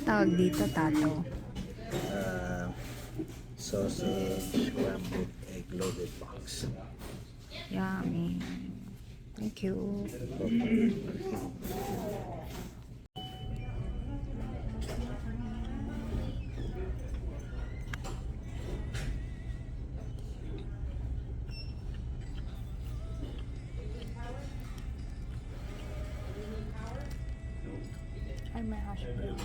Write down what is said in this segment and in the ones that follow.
tawag dito, Tato? Uh, sausage, scrambled egg, loaded box. Yummy. Thank you. Ay, may hash brown.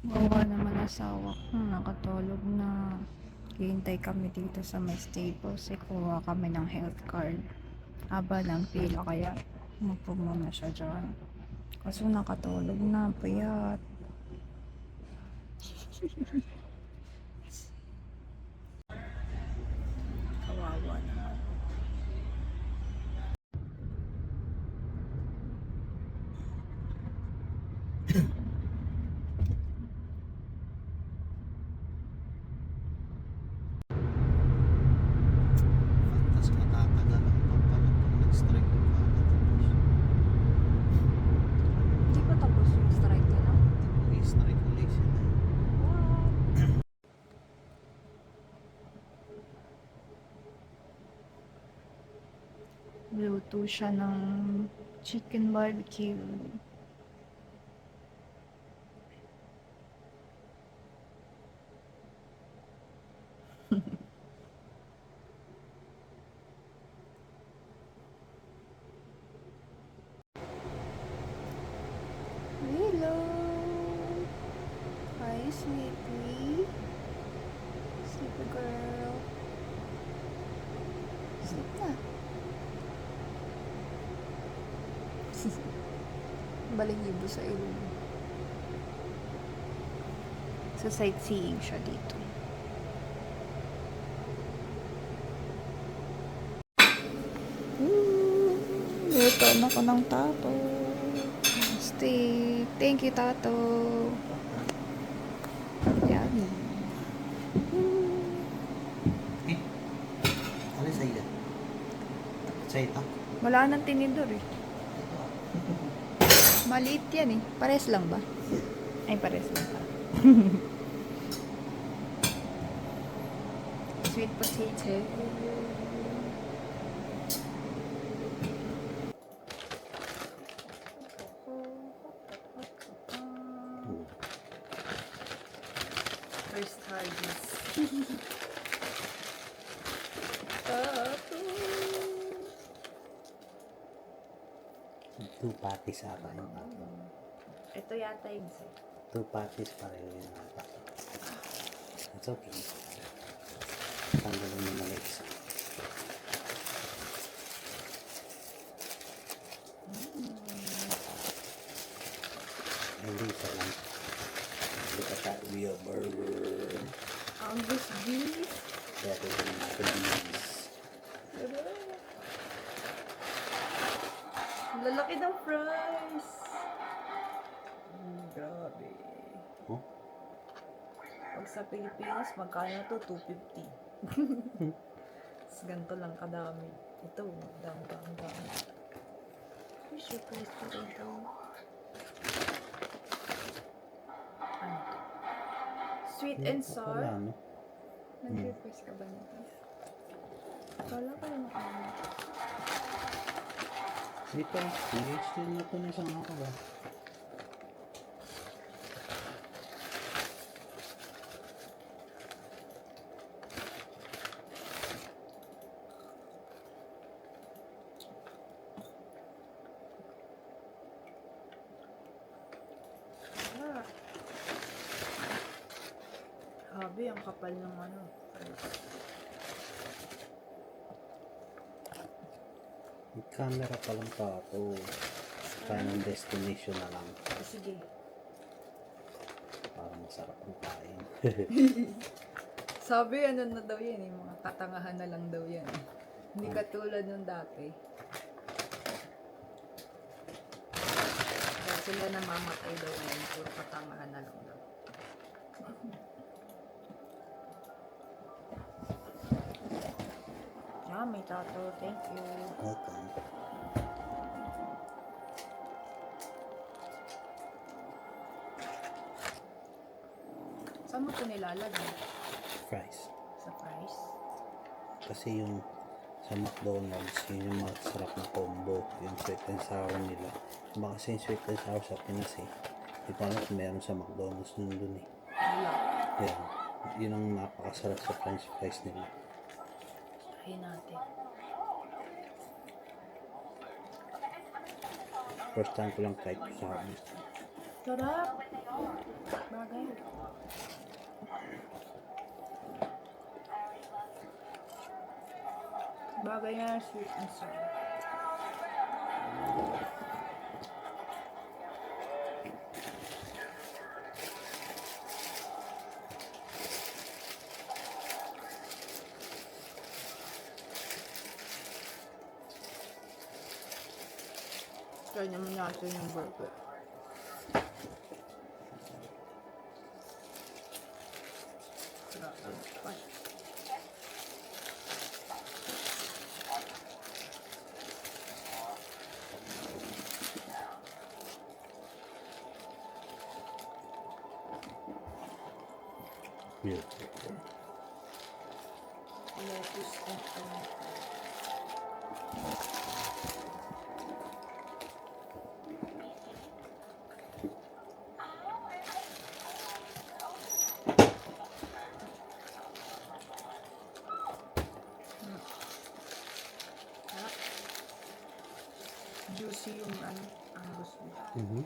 Gawa naman asawa ko, nakatulog na. Hihintay kami dito sa may Staples. Kuha kami ng health card. Aba ng pila kaya umupo muna siya dyan. Kaso nakatulog na, payat. Kawawa naman. Tapos matatagal ang pagpalit pag nag-strike yung Canada. Hindi pa tapos yung strike nila. Mag-strike ulit sila. Luto siya ng chicken barbecue. Hello! Hi, sweetie. Sleepy girl. Sleep na. Balahibo sa ilong. Sa sightseeing siya dito. Luto na ko ng tato. Steak. Thank you, tato. Yummy. Eh? Ano sa ila? Sa ito? Wala nang tinidor eh. Maliit yan eh. Pares lang ba? Ay, pares lang pa. Sweet potato. First harvest. Tato. Two patties ata yung tato. Ito yata yung Two patties pareho yung ata. It's okay. Tanggalin mo na lang isa. Hindi isa lang. Look at that real burger. Angus beef. That is the beans. Lalaki ng fries. Grabe. Oh? Pag sa Pilipinas, magkano to? 250. Tapos ganito lang kadami. Ito, dami. Fish request po ito. Ano to? Sweet and sour. Wala, no? Nag-request ka ba nito? Kala ko yung ano. Dito, PH din na ito na isang ako ba? Habi, ang kapal ng ano. May camera pa lang tato. Final destination na lang. Sige. Para masarap ang kain. Sabi, ano na daw yan eh. Mga katangahan na lang daw yan. Hindi katulad nung dati. Kaya sila namamatay daw ngayon. Puro katangahan na lang daw. May tato. Thank you. Welcome. Saan mo ito nilalagay? Fries. Sa fries? Kasi yung sa McDonald's, yun yung masarap na combo. Yung sweet and sour nila. Baka kasi yung sweet and sour sa Pinas eh. Hindi ko alam kung meron sa McDonald's nun dun eh. Wala. Yan. Yun ang napakasarap sa french fries nila. Try natin. First time ko lang try ko sa amin. Sarap! Bagay. Bagay na sweet and sour. Try naman natin yung burger. Beautiful. Lettuce and tomato. Juicy yung ang gusto mo. Mm-hmm.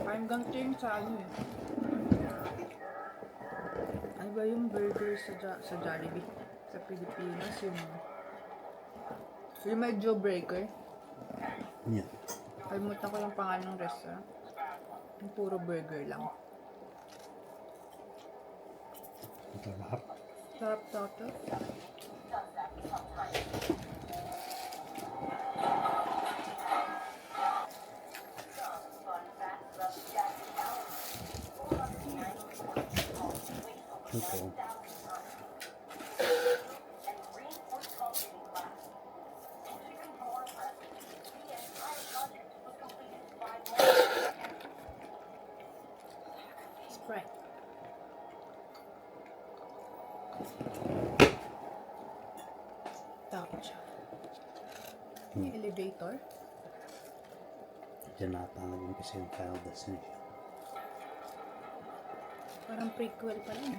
Parang ganito yung sa ano eh. Ano ba yung burger sa Jollibee? Sa Pilipinas yung medyo breaker. Yeah. Kalimutan ko yung pangalan ng restaurant. Yung puro burger lang. Sarap. Sarap toto. Ito. Sprite. Tapos siya. Yung elevator. Diyan nata nag-umpisa yung Final Destination. Parang prequel pa lang.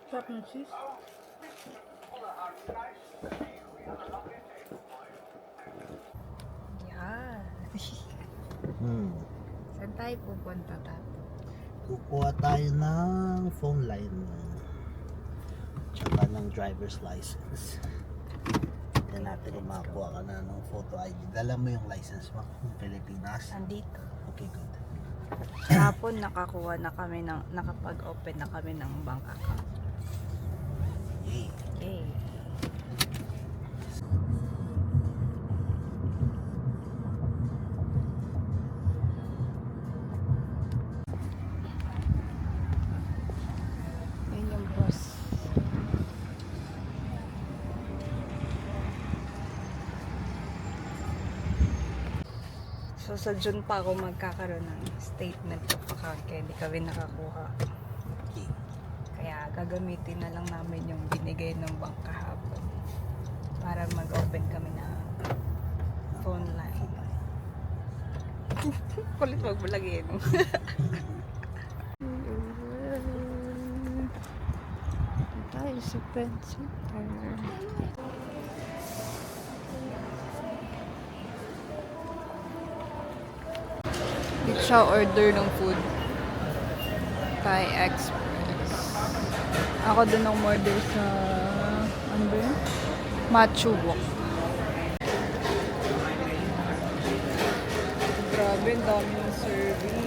Sarap ng cheese. Yan. Saan tayo pupunta tato? Kukuha tayo ng phone line mo. Tsaka ng driver's license. Yan natin kung makakuha ka na ng photo ID. Dala mo yung license mo ng Pilipinas. Andito. Okay, good. Hapon nakakuha na kami ng, nakapag-open na kami ng bank account. Yay. Yay. Yan yung bus. So sa June pa ako magkakaroon ng statement of account kaya hindi kami nakakuha. Okay. Kaya gagamitin na lang namin yung binigay ng bank kahapon para mag-open kami ng phone line. Kulit wag mo lagyan. Tayo sa pencil. Dito siya order ng food. Thai Express. Ako din ang order sa ano ba yun? Machu Wok. Grabe, ang dami ng serving.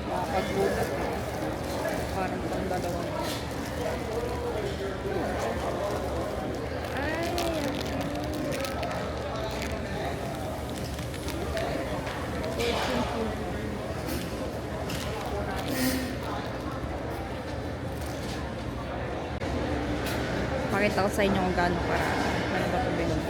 Nakakagulat. Parang pang dalawang. Pakita ko sa inyo kung gaano para ano ba ito bilog.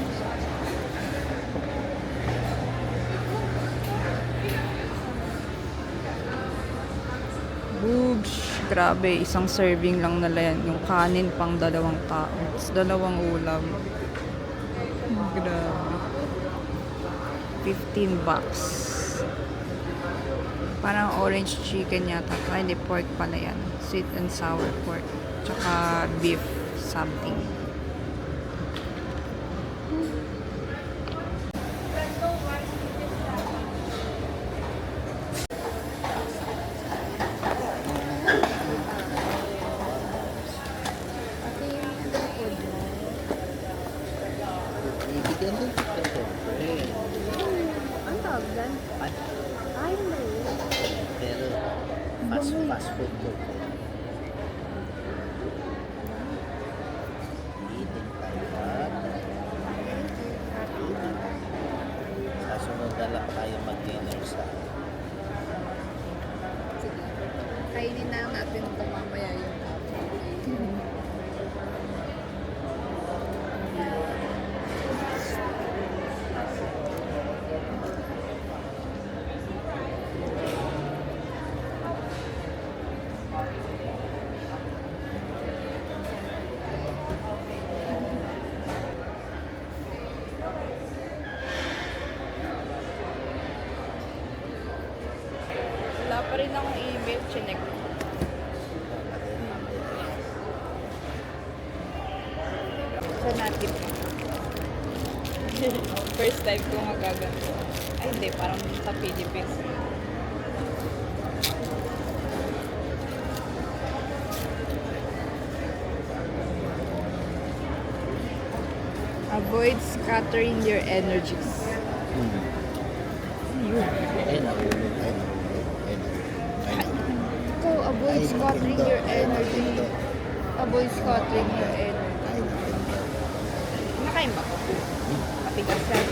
Boobs! Grabe, isang serving lang nila yan. Yung kanin pang dalawang tao. Tapos dalawang ulam. Grabe. 15 bucks. Parang orange chicken yata. Ay, hindi, pork pala yan. Sweet and sour pork. Tsaka beef something. Ibigyan din kita siyempre. Ang tawag dyan? Ay, no. Pero fast food ko. Eating Taiwan. Sa sunod na lang tayo mag-dinner sa Sige. Kainin na natin ito mamaya yung wala pa rin akong email. Chinek. Sa natin. First time ko magaganto. Ay, hindi. Parang sa Philippines. Avoid scattering your energies. Go, avoid scattering your energy. Avoid scattering your energy. Nakain ba ko? Matigas yan.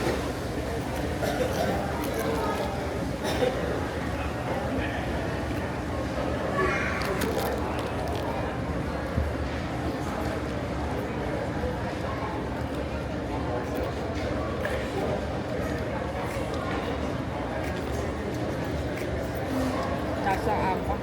Lasang apa?